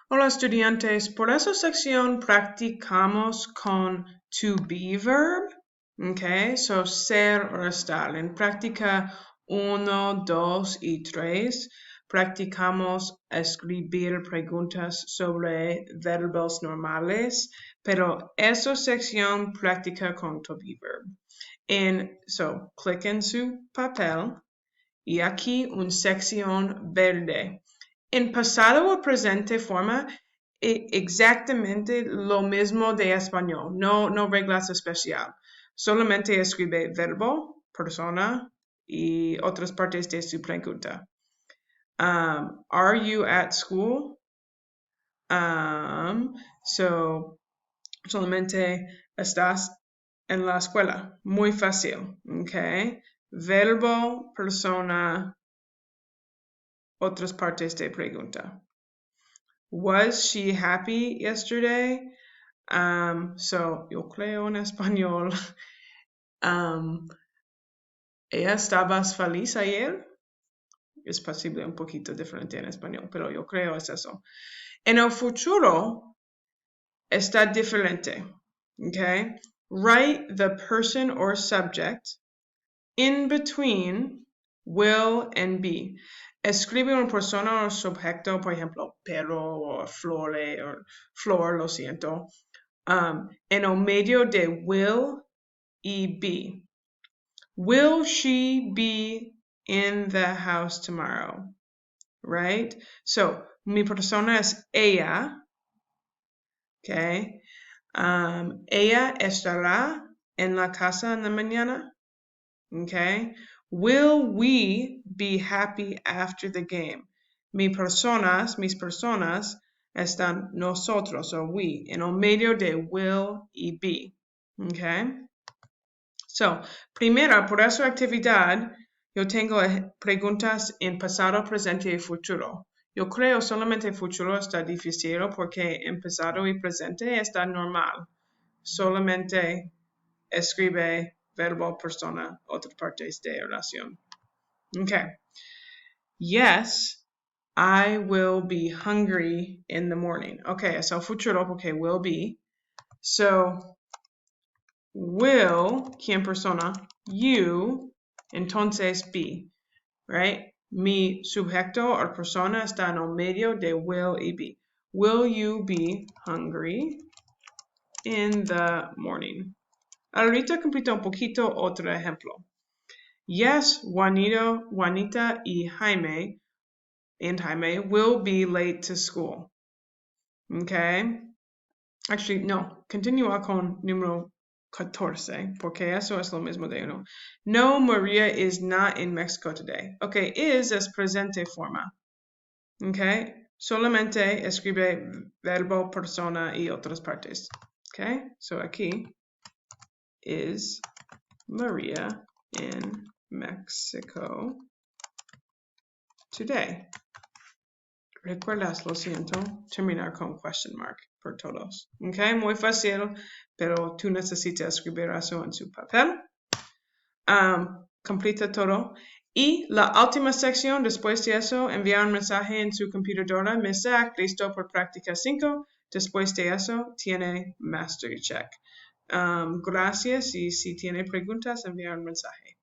Hola estudiantes, por esa sección practicamos con to be verb, ok, so ser o estar. En práctica 1, 2 y 3 practicamos escribir preguntas sobre verbos normales, pero esa sección practica con to be verb. So, clic en su papel y aquí una sección verde. En pasado o presente forma exactamente lo mismo de español, no reglas especial. Solamente escribe verbo, persona y otras partes de su pregunta. Are you at school? So solamente estás en la escuela. Muy fácil, ¿ok? Verbo, persona, otras partes de pregunta. Was she happy yesterday? So yo creo en español. ¿Ella estaba feliz ayer? Es posible un poquito diferente en español, pero yo creo es eso. En el futuro está diferente. Okay? Write the person or subject in between will and be. Escribe una persona o sujeto, por ejemplo, perro o flor, lo siento, en el medio de will y be. Will she be in the house tomorrow? Right? So, mi persona es ella. Okay. Ella estará en la casa en la mañana. Okay. Will we be happy after the game? Mis personas están nosotros o we en el medio de will y be. Okay. So, primero, por esa actividad, yo tengo preguntas en pasado, presente y futuro. Yo creo solamente futuro está difícil porque en pasado y presente está normal. Solamente escribe verbo, persona, otras partes de oración. Okay. Yes, I will be hungry in the morning. Okay, so futuro porque will be. So, will, ¿quién persona? You, entonces be, right? Mi sujeto o persona está en el medio de will y be. Will you be hungry in the morning? Ahorita completo un poquito otro ejemplo. Yes, Juanita y Jaime will be late to school. Okay? Actually, no. Continúa con número 14, porque eso es lo mismo de uno. No, Maria is not in Mexico today. Okay, is es presente forma. Okay? Solamente escribe verbo, persona y otras partes. Okay? So aquí is Maria in Mexico today. Recuerdas, lo siento, terminar con question mark por todos. Okay, muy fácil, pero tú necesitas escribir eso en su papel. Completa todo. Y la última sección, después de eso, enviar un mensaje en su computadora, mensaje, listo por práctica 5. Después de eso, tiene Master Check. Gracias y si tiene preguntas, enviar un mensaje.